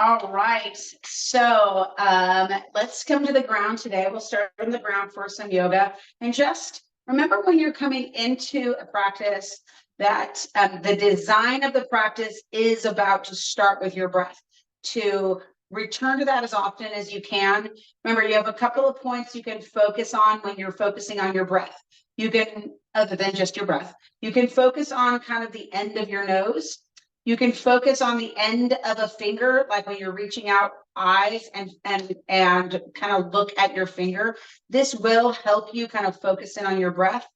All right, so let's come to the ground today. We'll start on the ground for some yoga. And just remember when you're coming into a practice that the design of the practice is about to start with your breath, to return to that as often as you can. Remember, you have a couple of points you can focus on when you're focusing on your breath. You can, other than just your breath, you can focus on kind of the end of your nose. You can focus on the end of a finger, like when you're reaching out eyes and kind of look at your finger. This will help you kind of focus in on your breath.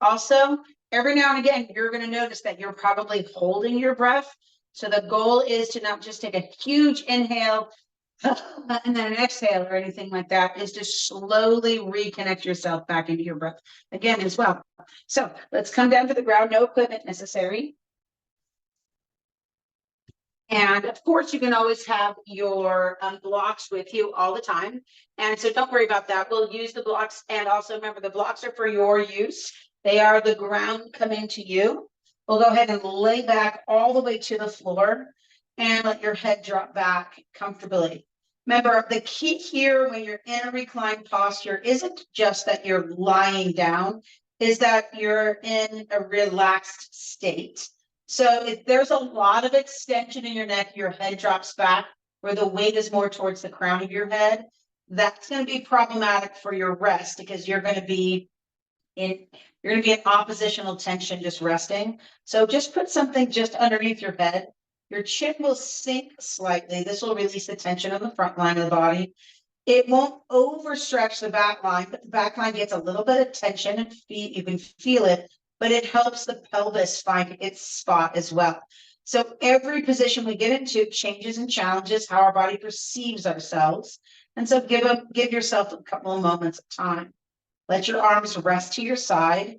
Also, every now and again, you're going to notice that you're probably holding your breath. So the goal is to not just take a huge inhale and then an exhale or anything like that, is to slowly reconnect yourself back into your breath again as well. So let's come down to the ground, no equipment necessary. And of course, you can always have your blocks with you all the time. And so don't worry about that. We'll use the blocks. And also remember, the blocks are for your use. They are the ground coming to you. We'll go ahead and lay back all the way to the floor and let your head drop back comfortably. Remember, the key here when you're in a reclined posture isn't just that you're lying down, is that you're in a relaxed state. So if there's a lot of extension in your neck, your head drops back, where the weight is more towards the crown of your head, that's going to be problematic for your rest, because you're going to be in oppositional tension just resting. So just put something just underneath your head. Your chin will sink slightly. This will release the tension on the front line of the body. It won't overstretch the back line, but the back line gets a little bit of tension and you can feel it, but it helps the pelvis find its spot as well. So every position we get into changes and challenges how our body perceives ourselves. And so give yourself a couple of moments of time. Let your arms rest to your side.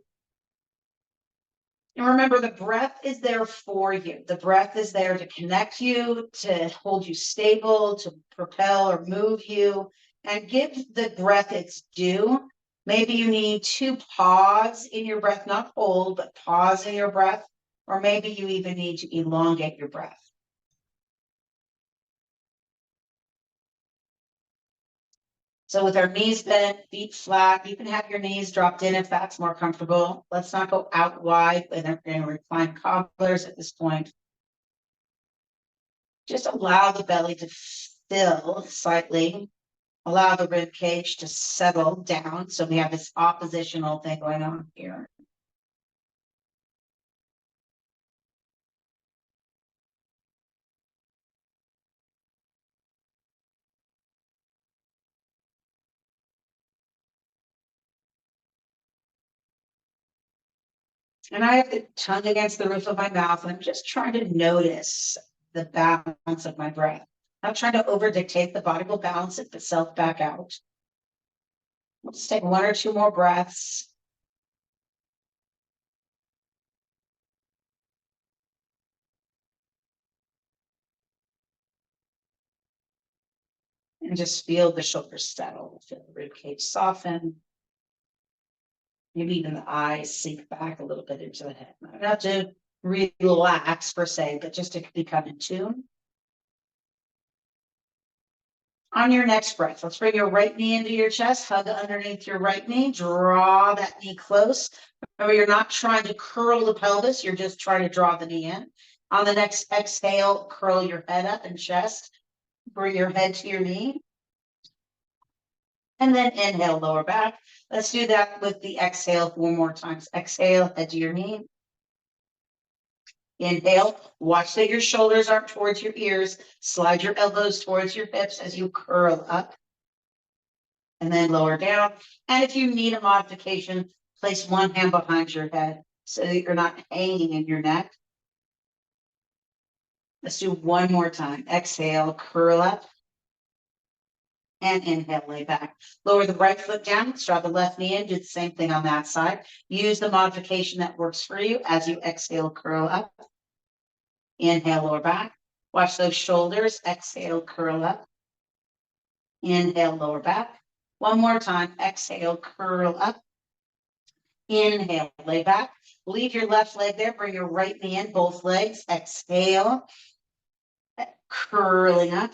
And remember, the breath is there for you. The breath is there to connect you, to hold you stable, to propel or move you, and give the breath its due. Maybe you need to pause in your breath, not hold, but pause in your breath, or maybe you even need to elongate your breath. So with our knees bent, feet flat, you can have your knees dropped in if that's more comfortable. Let's not go out wide in reclined cobblers at this point. Just allow the belly to fill slightly. Allow the rib cage to settle down. So we have this oppositional thing going on here. And I have the tongue against the roof of my mouth. I'm just trying to notice the balance of my breath. Not trying to over dictate. The body will balance itself back out. Let's take one or two more breaths. And just feel the shoulders settle. Feel the rib cage soften. Maybe even the eyes sink back a little bit into the head. Not have to relax per se, but just to become in tune. On your next breath, let's bring your right knee into your chest, hug underneath your right knee, draw that knee close. Remember, you're not trying to curl the pelvis, you're just trying to draw the knee in. On the next exhale, curl your head up and chest, bring your head to your knee. And then inhale, lower back. Let's do that with the exhale 4 more times. Exhale, head to your knee. Inhale, watch that your shoulders aren't towards your ears. Slide your elbows towards your hips as you curl up. And then lower down. And if you need a modification, place one hand behind your head so that you're not hanging in your neck. Let's do one more time. Exhale, curl up. And inhale, lay back. Lower the right foot down, let's draw the left knee in, do the same thing on that side. Use the modification that works for you as you exhale, curl up. Inhale, lower back. Watch those shoulders, exhale, curl up. Inhale, lower back. One more time, exhale, curl up. Inhale, lay back. Leave your left leg there, bring your right knee in, both legs, exhale. Curling up.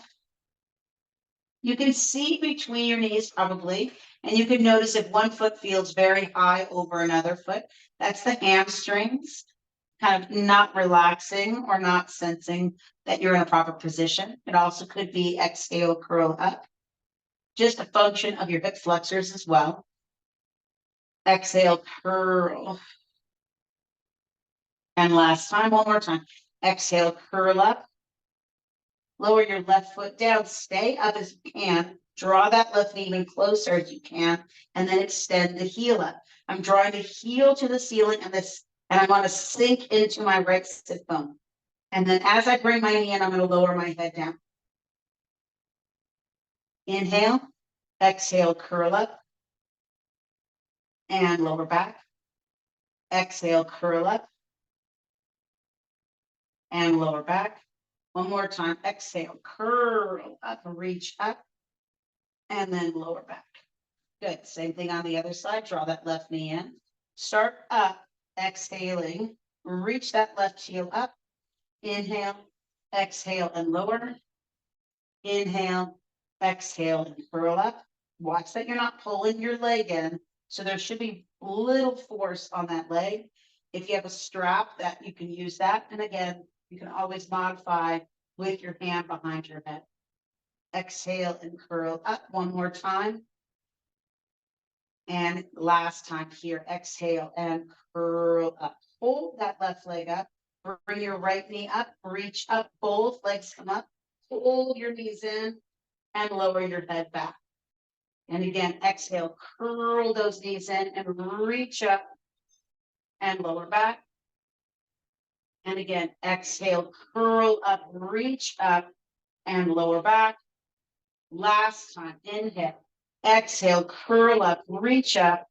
You can see between your knees probably, and you can notice if one foot feels very high over another foot, that's the hamstrings kind of not relaxing or not sensing that you're in a proper position. It also could be exhale, curl up, just a function of your hip flexors as well. Exhale, curl. And last time, one more time. Exhale, curl up. Lower your left foot down, stay up as you can. Draw that left knee even closer as you can, and then extend the heel up. I'm drawing the heel to the ceiling and I want to sink into my right sit bone. And then as I bring my knee in, I'm going to lower my head down. Inhale, exhale, curl up and lower back. Exhale, curl up and lower back. One more time. Exhale, curl up, reach up, and then lower back. Good. Same thing on the other side. Draw that left knee in. Start up, exhaling. Reach that left heel up. Inhale, exhale, and lower. Inhale, exhale, and curl up. Watch that you're not pulling your leg in. So there should be little force on that leg. If you have a strap, that you can use that. And again, you can always modify with your hand behind your head. Exhale and curl up one more time. And last time here, exhale and curl up. Hold that left leg up. Bring your right knee up. Reach up. Both legs come up. Hold your knees in and lower your head back. And again, exhale, curl those knees in and reach up and lower back. And again, exhale, curl up, reach up and lower back. Last time, inhale, exhale, curl up, reach up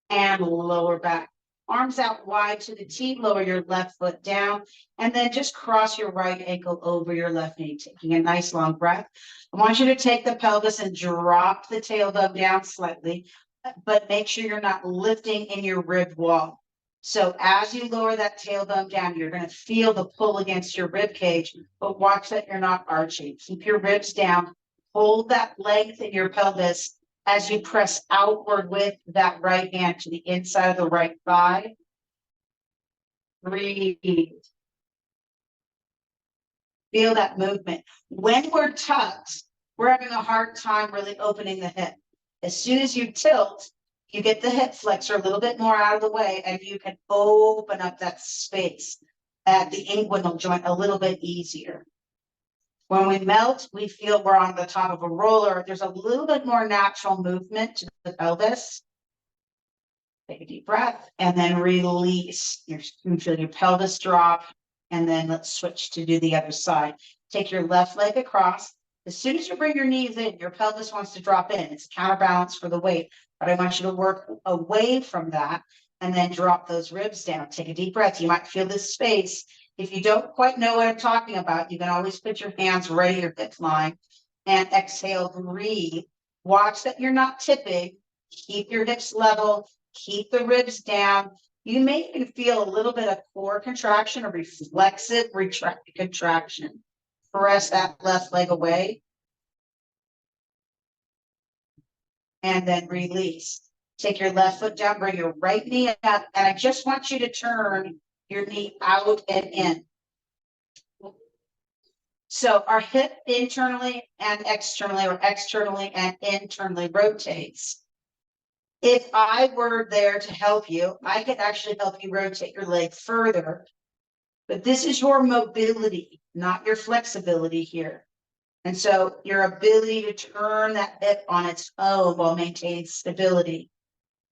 and lower back. Arms out wide to the T, lower your left foot down, and then just cross your right ankle over your left knee, taking a nice long breath. I want you to take the pelvis and drop the tailbone down slightly, but make sure you're not lifting in your rib wall. So as you lower that tailbone down, you're going to feel the pull against your rib cage, but watch that you're not arching. Keep your ribs down. Hold that length in your pelvis as you press outward with that right hand to the inside of the right thigh. Breathe. Feel that movement. When we're tucked, we're having a hard time really opening the hip. As soon as you tilt, you get the hip flexor a little bit more out of the way, and you can open up that space at the inguinal joint a little bit easier. When we melt, we feel we're on the top of a roller. There's a little bit more natural movement to the pelvis. Take a deep breath and then release. You feel your pelvis drop. And then let's switch to do the other side. Take your left leg across. As soon as you bring your knees in, your pelvis wants to drop in. It's a counterbalance for the weight. But I want you to work away from that and then drop those ribs down. Take a deep breath. You might feel this space. If you don't quite know what I'm talking about, you can always put your hands right at your hip line and exhale, breathe. Watch that you're not tipping. Keep your hips level. Keep the ribs down. You may even feel a little bit of core contraction or reflexive contraction. Press that left leg away. And then release. Take your left foot down, bring your right knee up, and I just want you to turn your knee out and in. So our hip internally and externally, or externally and internally rotates. If I were there to help you, I could actually help you rotate your leg further. But this is your mobility, not your flexibility here. And so your ability to turn that hip on its own while maintaining stability.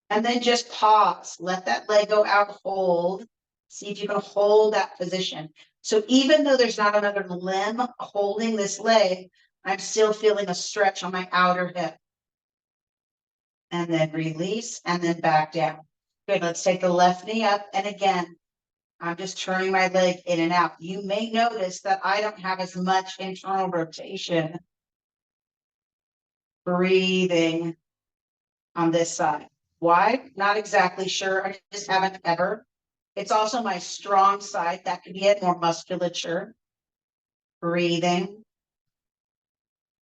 And then just pause, let that leg go out, hold. See if you can hold that position. So even though there's not another limb holding this leg, I'm still feeling a stretch on my outer hip. And then release and then back down. Good, let's take the left knee up. And again, I'm just turning my leg in and out. You may notice that I don't have as much internal rotation. Breathing on this side. Why? Not exactly sure. I just haven't ever. It's also my strong side. That could be it, more musculature. Breathing.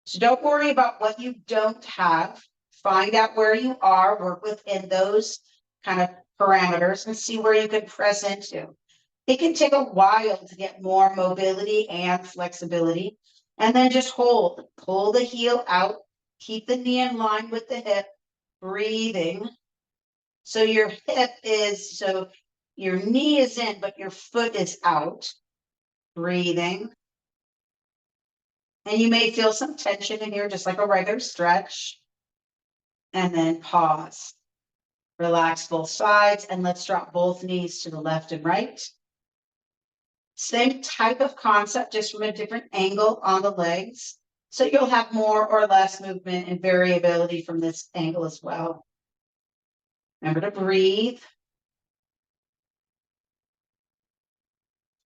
So don't worry about what you don't have. Find out where you are, work within those kind of parameters and see where you can press into. It can take a while to get more mobility and flexibility. And then just hold, pull the heel out, keep the knee in line with the hip, breathing. So your hip is, so your knee is in, but your foot is out, breathing. And you may feel some tension in here, just like a regular stretch. And then pause. Relax both sides, and let's drop both knees to the left and right. Same type of concept, just from a different angle on the legs. So you'll have more or less movement and variability from this angle as well. Remember to breathe.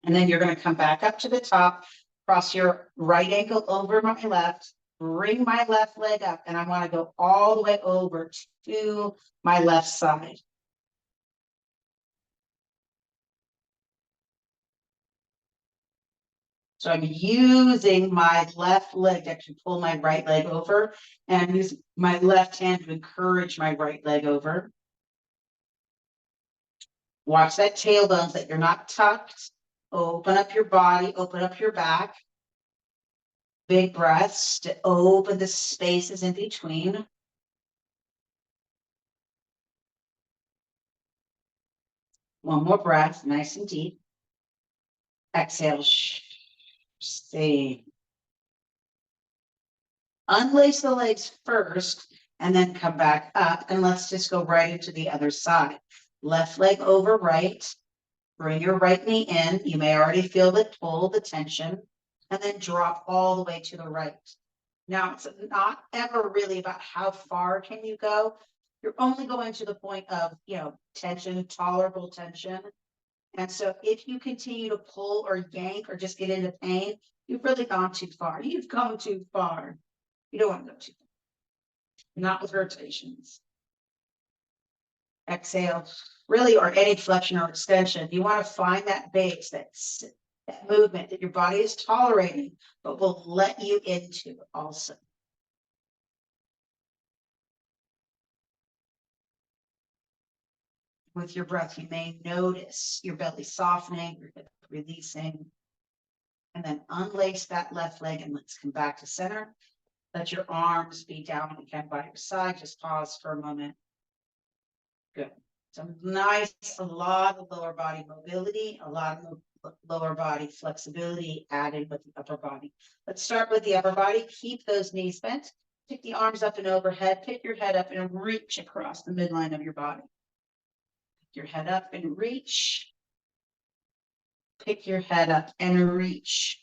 And then you're going to come back up to the top, cross your right ankle over my left, bring my left leg up, and I want to go all the way over to my left side. So I'm using my left leg to actually pull my right leg over, and I'm using my left hand to encourage my right leg over. Watch that tailbone, that you're not tucked. Open up your body, open up your back. Big breaths to open the spaces in between. One more breath, nice and deep. Exhale. Stay. Unlace the legs first and then come back up, and let's just go right into the other side. Left leg over right. Bring your right knee in. You may already feel the pull, the tension, and then drop all the way to the right. Now, it's not ever really about how far can you go. You're only going to the point of, tension, tolerable tension. And so if you continue to pull or yank or just get into pain, you've really gone too far. You've gone too far. You don't want to go too far. Not with rotations. Exhale, really, or any flexion or extension. You want to find that base, that movement that your body is tolerating, but will let you into also. With your breath, you may notice your belly softening, your hip releasing, and then unlace that left leg, and let's come back to center. Let your arms be down again by your side. Just pause for a moment. Good. So nice, a lot of lower body mobility, a lot of lower body flexibility added with the upper body. Let's start with the upper body. Keep those knees bent. Pick the arms up and overhead. Pick your head up and reach across the midline of your body. Pick your head up and reach. Pick your head up and reach.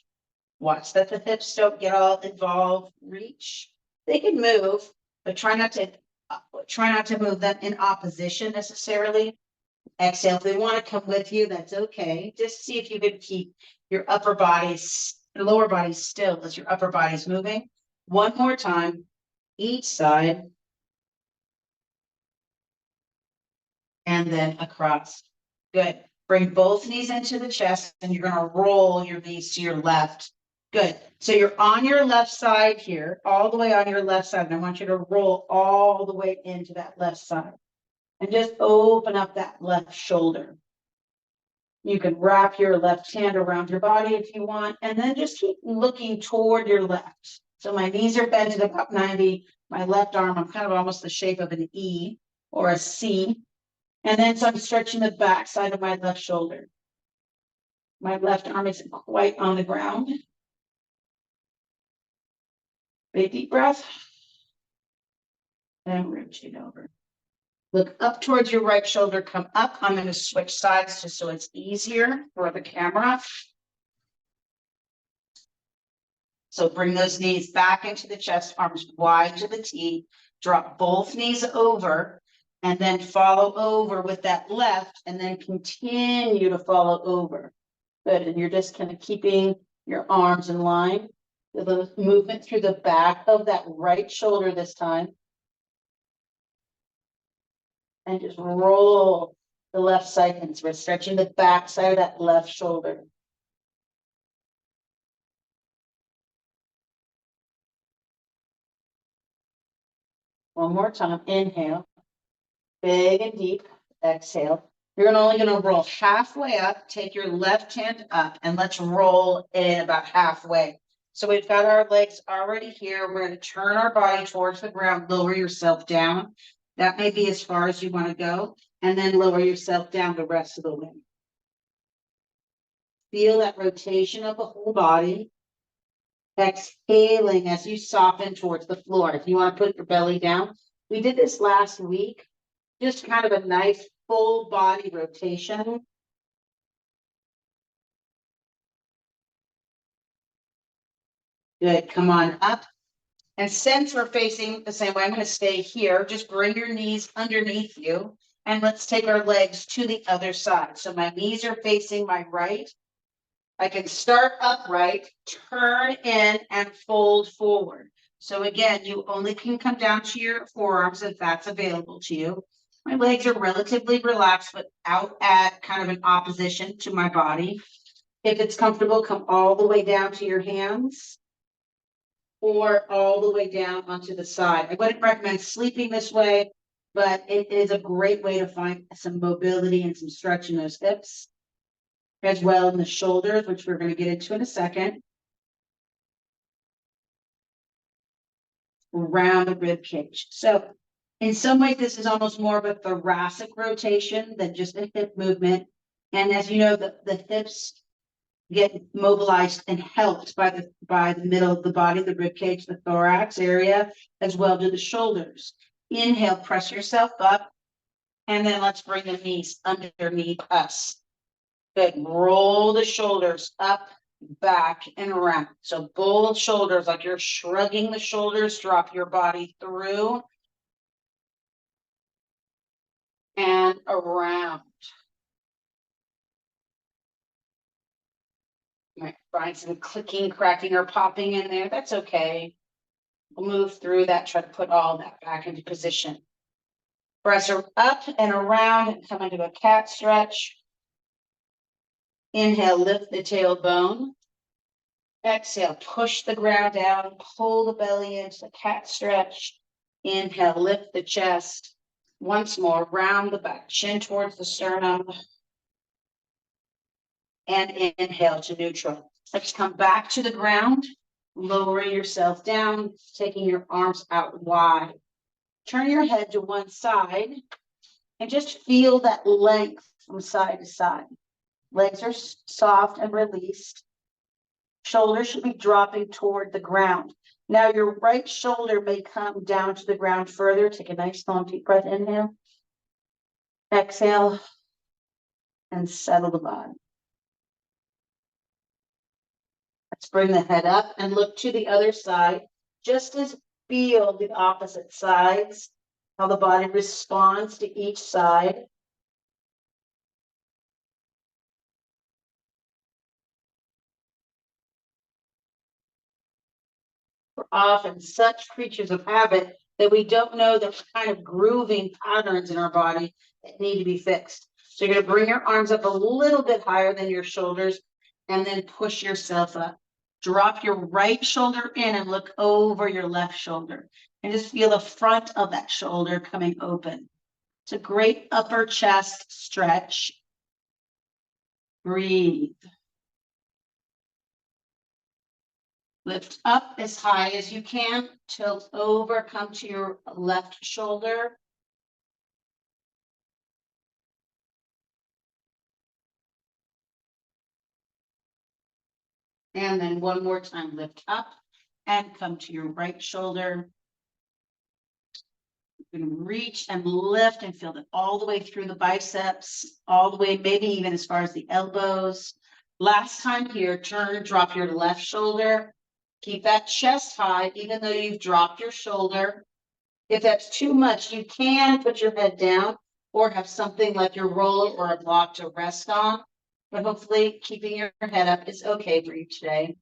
Watch that the hips don't get all involved. Reach. They can move, but try not to move them in opposition necessarily. Exhale. If they want to come with you, that's okay. Just see if you can keep your upper body, lower body still as your upper body's moving. One more time, each side. And then across. Good. Bring both knees into the chest, and you're going to roll your knees to your left. Good. So you're on your left side here, all the way on your left side. And I want you to roll all the way into that left side. And just open up that left shoulder. You can wrap your left hand around your body if you want, and then just keep looking toward your left. So my knees are bent at about 90. My left arm, I'm kind of almost the shape of an E or a C. And then so I'm stretching the back side of my left shoulder. My left arm isn't quite on the ground. Big deep breath. And rotate over. Look up towards your right shoulder, come up. I'm going to switch sides just so it's easier for the camera. So bring those knees back into the chest, arms wide to the T. Drop both knees over. And then follow over with that left, and then continue to follow over. Good, and you're just kind of keeping your arms in line. The movement through the back of that right shoulder this time. And just roll the left side in. So we're stretching the back side of that left shoulder. One more time. Inhale. Big and deep. Exhale. You're only going to roll halfway up. Take your left hand up and let's roll in about halfway. So we've got our legs already here. We're going to turn our body towards the ground. Lower yourself down. That may be as far as you want to go. And then lower yourself down the rest of the way. Feel that rotation of the whole body. Exhaling as you soften towards the floor. If you want to put your belly down. We did this last week. Just kind of a nice full body rotation. Good. Come on up. And since we're facing the same way, I'm going to stay here. Just bring your knees underneath you. And let's take our legs to the other side. So my knees are facing my right. I can start upright, turn in, and fold forward. So again, you only can come down to your forearms if that's available to you. My legs are relatively relaxed, but out at kind of an opposition to my body. If it's comfortable, come all the way down to your hands or all the way down onto the side. I wouldn't recommend sleeping this way, but it is a great way to find some mobility and some stretch in those hips, as well in the shoulders, which we're going to get into in a second. Around the rib cage. So in some ways, this is almost more of a thoracic rotation than just a hip movement. And as you know, the hips get mobilized and helped by the middle of the body, the rib cage, the thorax area, as well do the shoulders. Inhale, press yourself up. And then let's bring the knees underneath us. Good. Roll the shoulders up, back, and around. So both shoulders, like you're shrugging the shoulders, drop your body through and around. You might find some clicking, cracking, or popping in there. That's okay. We'll move through that, try to put all that back into position. Press up and around and come into a cat stretch. Inhale, lift the tailbone. Exhale, push the ground down, pull the belly into the cat stretch. Inhale, lift the chest. Once more, round the back, chin towards the sternum. And inhale to neutral. Let's come back to the ground. Lower yourself down, taking your arms out wide. Turn your head to one side and just feel that length from side to side. Legs are soft and released. Shoulders should be dropping toward the ground. Now your right shoulder may come down to the ground further. Take a nice long deep breath. Inhale. Exhale. And settle the body. Let's bring the head up and look to the other side. Just as feel the opposite sides, how the body responds to each side. We're often such creatures of habit that we don't know that we're kind of grooving patterns in our body that need to be fixed. So you're going to bring your arms up a little bit higher than your shoulders and then push yourself up. Drop your right shoulder in and look over your left shoulder. And just feel the front of that shoulder coming open. It's a great upper chest stretch. Breathe. Lift up as high as you can. Tilt over, come to your left shoulder. And then one more time, lift up and come to your right shoulder. You're going to reach and lift and feel it all the way through the biceps, all the way, maybe even as far as the elbows. Last time here, turn, drop your left shoulder. Keep that chest high, even though you've dropped your shoulder. If that's too much, you can put your head down or have something like your roller or a block to rest on. But hopefully keeping your head up is okay for you today.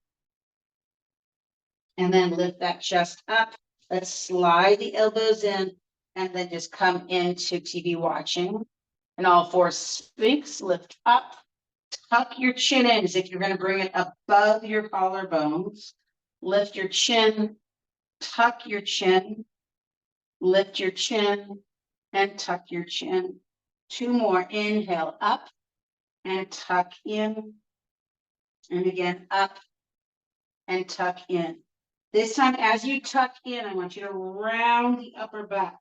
And then lift that chest up. Let's slide the elbows in and then just come into TV watching. And all four Sphinx, lift up. Tuck your chin in as if you're going to bring it above your collarbones. Lift your chin, tuck your chin, Lift your chin and tuck your chin. 2 more. Inhale up and tuck in. And again, up and tuck in. This time, as you tuck in, I want you to round the upper back.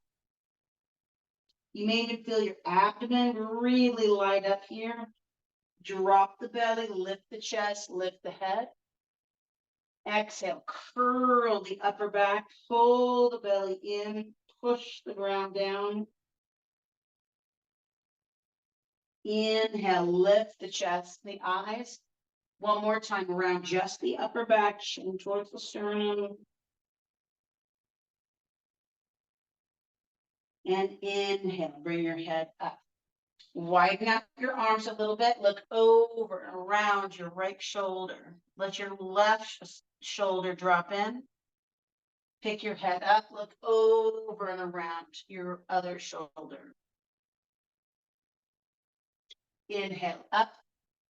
You may even feel your abdomen really light up here. Drop the belly, lift the chest, lift the head. Exhale, curl the upper back, pull the belly in, push the ground down. Inhale, lift the chest, the eyes. One more time around just the upper back, chin towards the sternum. And inhale, bring your head up. Widen up your arms a little bit. Look over and around your right shoulder. Let your left shoulder drop in. Pick your head up. Look over and around your other shoulder. Inhale up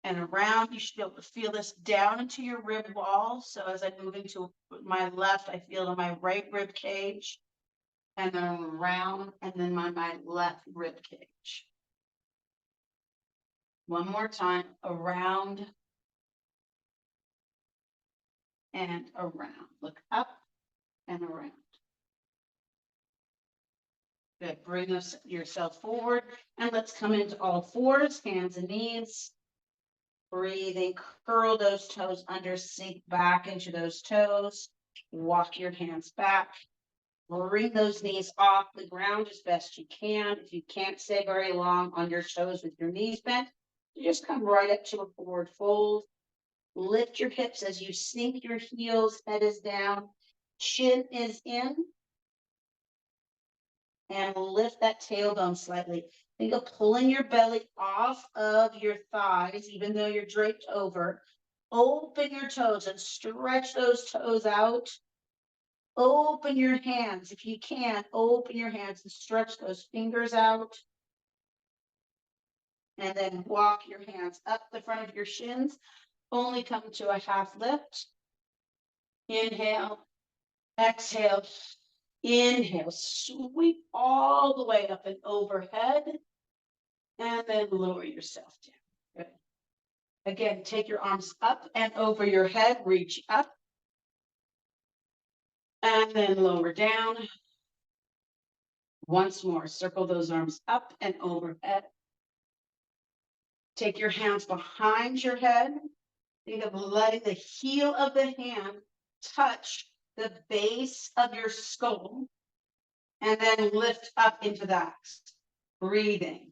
and around. You should be able to feel this down into your rib wall. So as I move into my left, I feel in my right rib cage. And then around, and then my left rib cage. One more time, around and around. Look up and around. Good. Bring yourself forward, and let's come into all fours, hands and knees. Breathing, curl those toes under, sink back into those toes. Walk your hands back. Bring those knees off the ground as best you can. If you can't stay very long on your toes with your knees bent, you just come right up to a forward fold. Lift your hips as you sink your heels, head is down, chin is in. And lift that tailbone slightly. Think of pulling your belly off of your thighs, even though you're draped over. Open your toes and stretch those toes out. Open your hands. If you can, open your hands and stretch those fingers out. And then walk your hands up the front of your shins. Only come to a half lift. Inhale, exhale, inhale, sweep all the way up and overhead. And then lower yourself down. Good. Again, take your arms up and over your head, reach up. And then lower down. Once more, circle those arms up and overhead. Take your hands behind your head. Think of letting the heel of the hand touch the base of your skull. And then lift up into that. Breathing,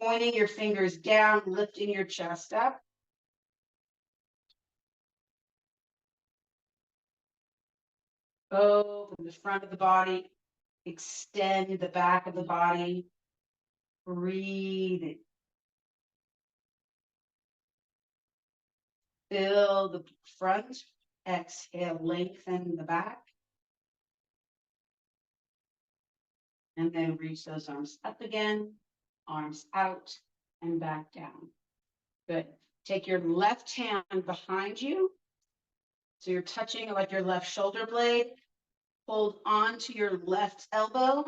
pointing your fingers down, lifting your chest up. Open the front of the body, extend the back of the body. Breathing. Fill the front. Exhale, lengthen the back. And then reach those arms up again, arms out and back down. Good. Take your left hand behind you. So you're touching like your left shoulder blade. Hold on to your left elbow.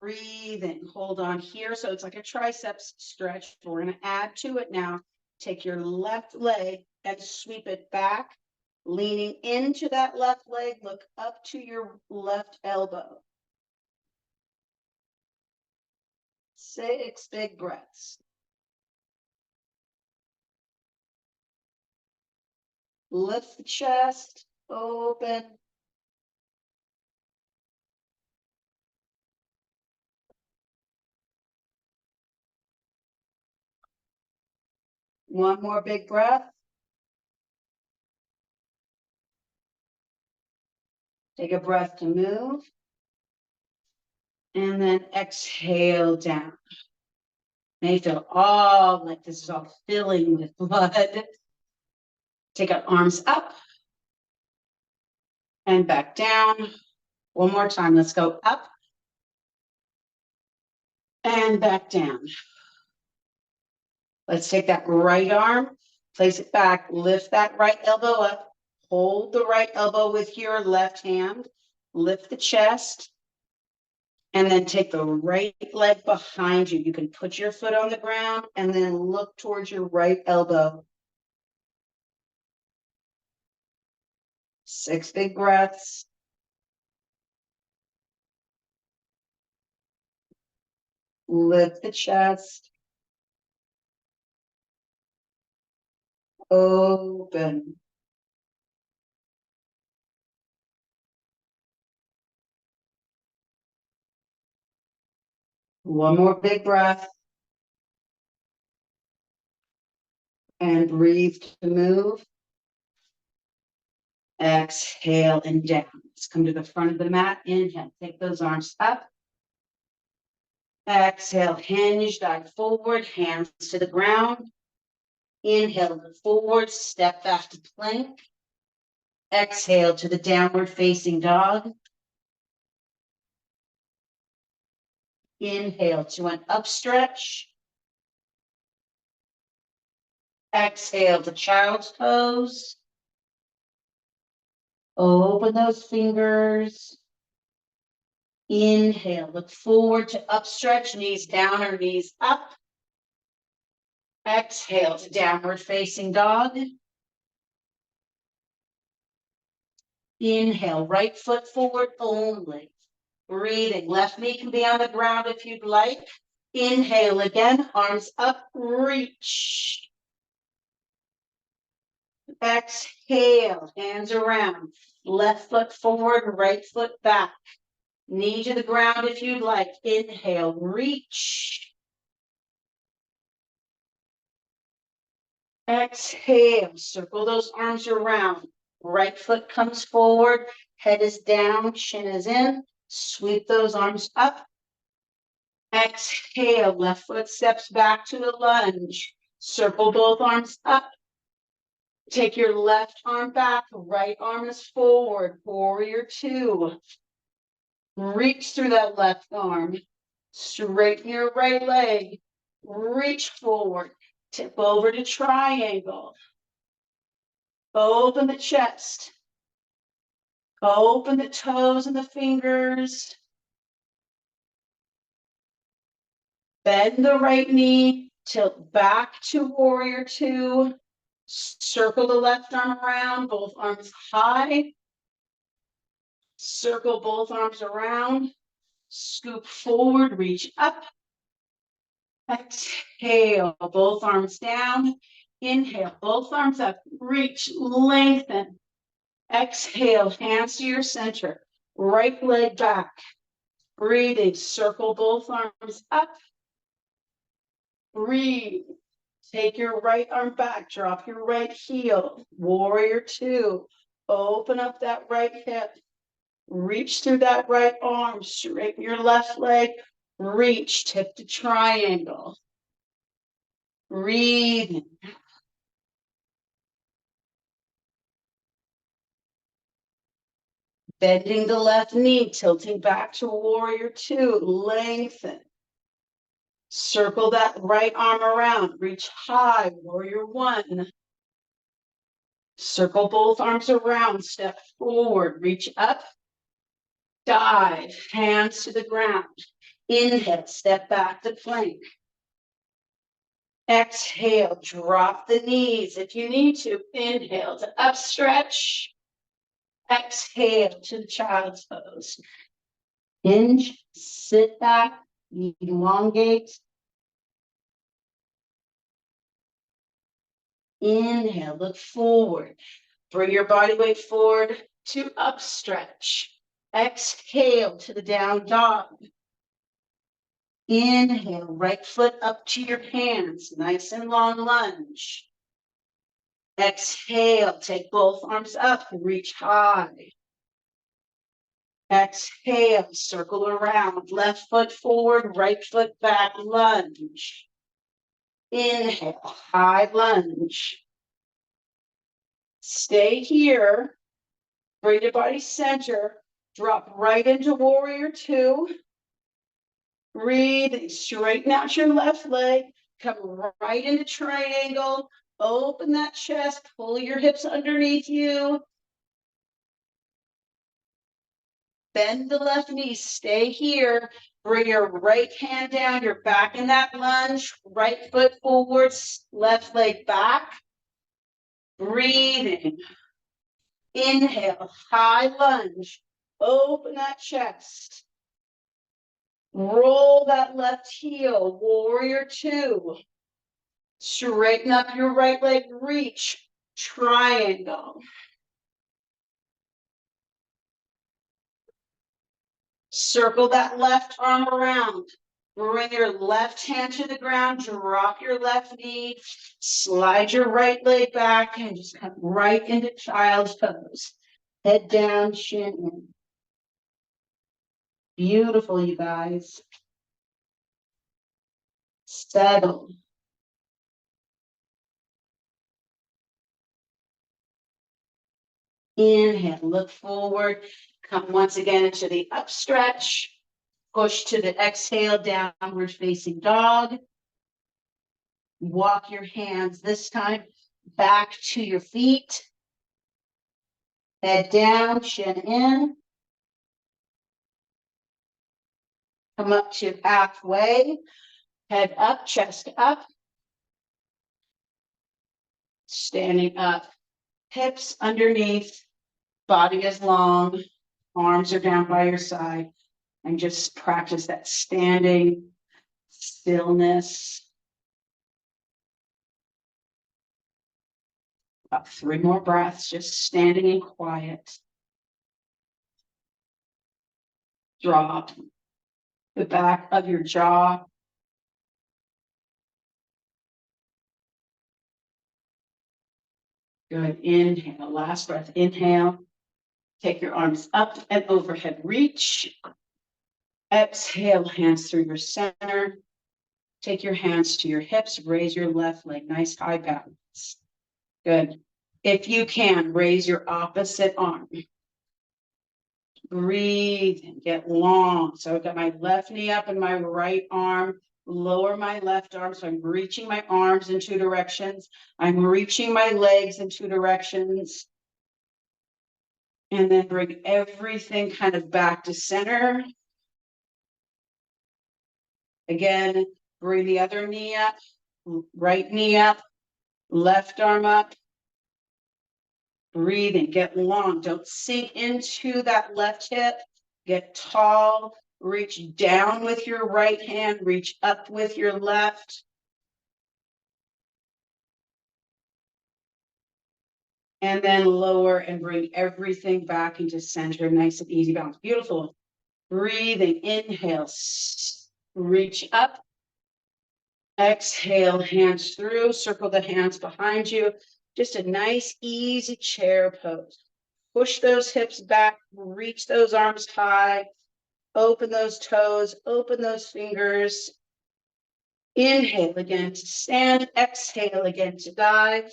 Breathe in, hold on here. So it's like a triceps stretch. We're going to add to it now. Take your left leg and sweep it back. Leaning into that left leg, look up to your left elbow. 6 big breaths. Lift the chest, open. One more big breath. Take a breath to move. And then exhale down. May feel all like this is all filling with blood. Take our arms up and back down. One more time. Let's go up and back down. Let's take that right arm, place it back, lift that right elbow up, hold the right elbow with your left hand, lift the chest, And then take the right leg behind you. You can put your foot on the ground and then look towards your right elbow. 6 big breaths. Lift the chest. Open. One more big breath. And breathe to move. Exhale and down. Let's come to the front of the mat. Inhale, take those arms up. Exhale, hinge, dive forward, hands to the ground. Inhale, look forward, step back to plank. Exhale to the downward facing dog. Inhale to an up stretch. Exhale to child's pose. Open those fingers. Inhale, look forward to up stretch, knees down or knees up. Exhale to downward facing dog. Inhale, right foot forward only. Breathing, left knee can be on the ground if you'd like. Inhale again, arms up, reach. Exhale, hands around. Left foot forward, right foot back. Knee to the ground if you'd like. Inhale, reach. Exhale, circle those arms around. Right foot comes forward, head is down, chin is in. Sweep those arms up. Exhale, left foot steps back to a lunge. Circle both arms up. Take your left arm back, right arm is forward, warrior two. Reach through that left arm. Straighten your right leg. Reach forward. Tip over to triangle. Open the chest. Open the toes and the fingers. Bend the right knee. Tilt back to warrior two. Circle the left arm around, both arms high. Circle both arms around. Scoop forward, reach up. Exhale, both arms down. Inhale, both arms up. Reach, lengthen. Exhale, hands to your center. Right leg back. Breathing, circle both arms up. Breathe. Take your right arm back, drop your right heel. Warrior two. Open up that right hip. Reach through that right arm. Straighten your left leg. Reach, tip to triangle. Breathe. Bending the left knee, tilting back to warrior two. Lengthen. Circle that right arm around. Reach high, warrior one. Circle both arms around. Step forward. Reach up. Dive. Hands to the ground. Inhale. Step back to plank. Exhale. Drop the knees if you need to. Inhale to up stretch. Exhale to the child's pose. Hinge. Sit back. Elongate. Inhale, look forward. Bring your body weight forward to up stretch. Exhale to the down dog. Inhale, right foot up to your hands. Nice and long lunge. Exhale, take both arms up, reach high. Exhale, circle around. Left foot forward, right foot back, lunge. Inhale, high lunge. Stay here. Bring your body center. Drop right into warrior two. Breathe. Straighten out your left leg. Come right into triangle. Open that chest. Pull your hips underneath you. Bend the left knee, stay here. Bring your right hand down, you're back in that lunge, right foot forwards, left leg back. Breathing. Inhale, high lunge, open that chest. Roll that left heel, warrior two. Straighten up your right leg, reach, triangle. Circle that left arm around. Bring your left hand to the ground, drop your left knee, slide your right leg back, and just come right into child's pose. Head down, chin in. Beautiful, you guys. Settle. Inhale, look forward. Come once again into the up stretch. Push to the exhale, downward facing dog. Walk your hands this time back to your feet. Head down, chin in. Come up to halfway. Head up, chest up. Standing up. Hips underneath. Body is long. Arms are down by your side. And just practice that standing stillness. About 3 more breaths, just standing in quiet. Drop the back of your jaw. Good. Inhale. Last breath. Inhale. Take your arms up and overhead reach. Exhale, hands through your center. Take your hands to your hips. Raise your left leg. Nice high balance. Good. If you can, raise your opposite arm. Breathe and get long. So I've got my left knee up and my right arm. Lower my left arm. So I'm reaching my arms in 2 directions. I'm reaching my legs in 2 directions. And then bring everything kind of back to center. Again, bring the other knee up, right knee up, left arm up. Breathing, get long. Don't sink into that left hip. Get tall. Reach down with your right hand. Reach up with your left. And then lower and bring everything back into center. Nice and easy balance. Beautiful. Breathing, inhale. Reach up. Exhale, hands through. Circle the hands behind you. Just a nice, easy chair pose. Push those hips back, reach those arms high, open those toes, open those fingers. Inhale again to stand, exhale again to dive.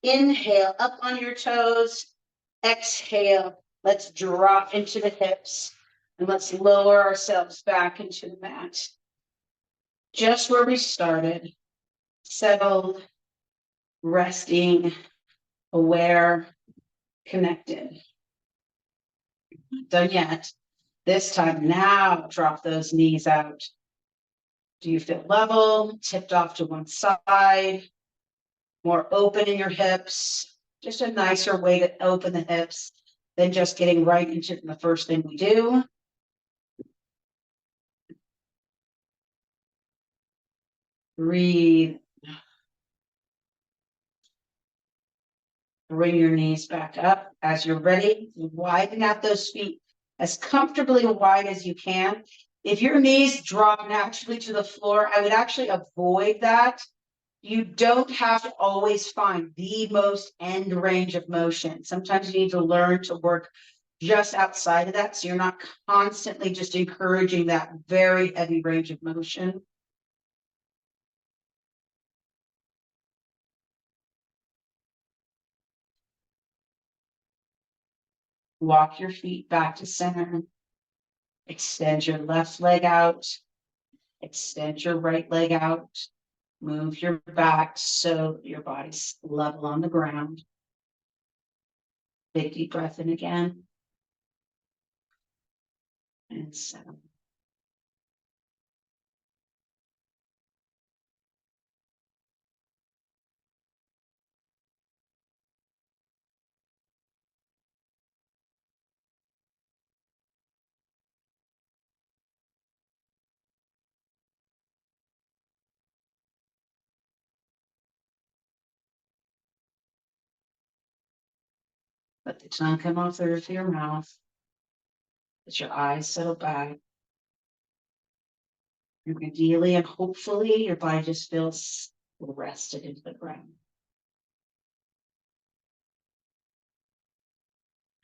Inhale up on your toes, exhale. Let's drop into the hips and let's lower ourselves back into the mat. Just where we started, settled, resting, aware, connected. Not done yet. This time, now drop those knees out. Do you feel level, tipped off to one side, more open in your hips? Just a nicer way to open the hips than just getting right into the first thing we do. Breathe. Bring your knees back up. As you're ready, widen out those feet as comfortably wide as you can. If your knees drop naturally to the floor, I would actually avoid that. You don't have to always find the most end range of motion. Sometimes you need to learn to work just outside of that, so you're not constantly just encouraging that very heavy range of motion. Walk your feet back to center. Extend your left leg out. Extend your right leg out. Move your back so your body's level on the ground. Big deep breath in again. and settle. Let the tongue come off the roof of your mouth. Let your eyes settle back. And ideally and hopefully your body just feels rested into the ground.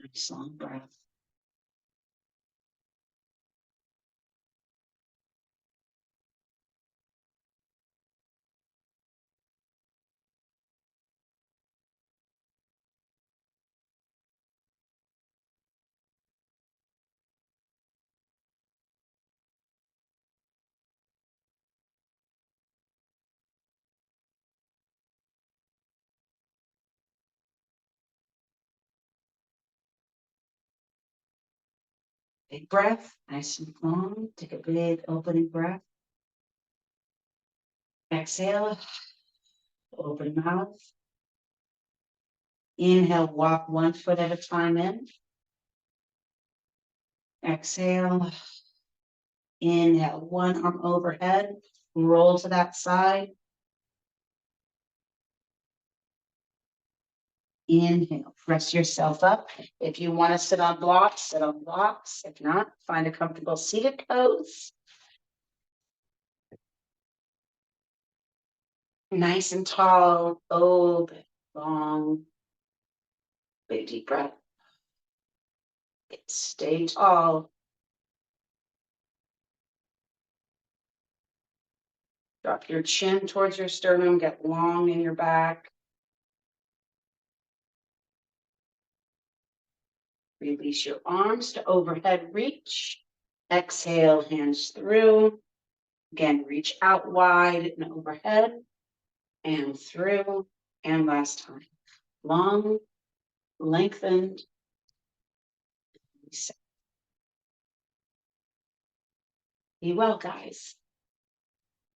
Nice long breath. Big breath, nice and long. Take a big opening breath. Exhale, open mouth. Inhale, walk 1 foot at a time in. Exhale. Inhale, one arm overhead, roll to that side. Inhale, press yourself up. If you want to sit on blocks, sit on blocks. If not, find a comfortable seated pose. Nice and tall, open, long. Big deep breath. Stay tall. Drop your chin towards your sternum, get long in your back. Release your arms to overhead reach. Exhale, hands through. Again, reach out wide and overhead and through. And last time. Long, lengthened. Be well, guys.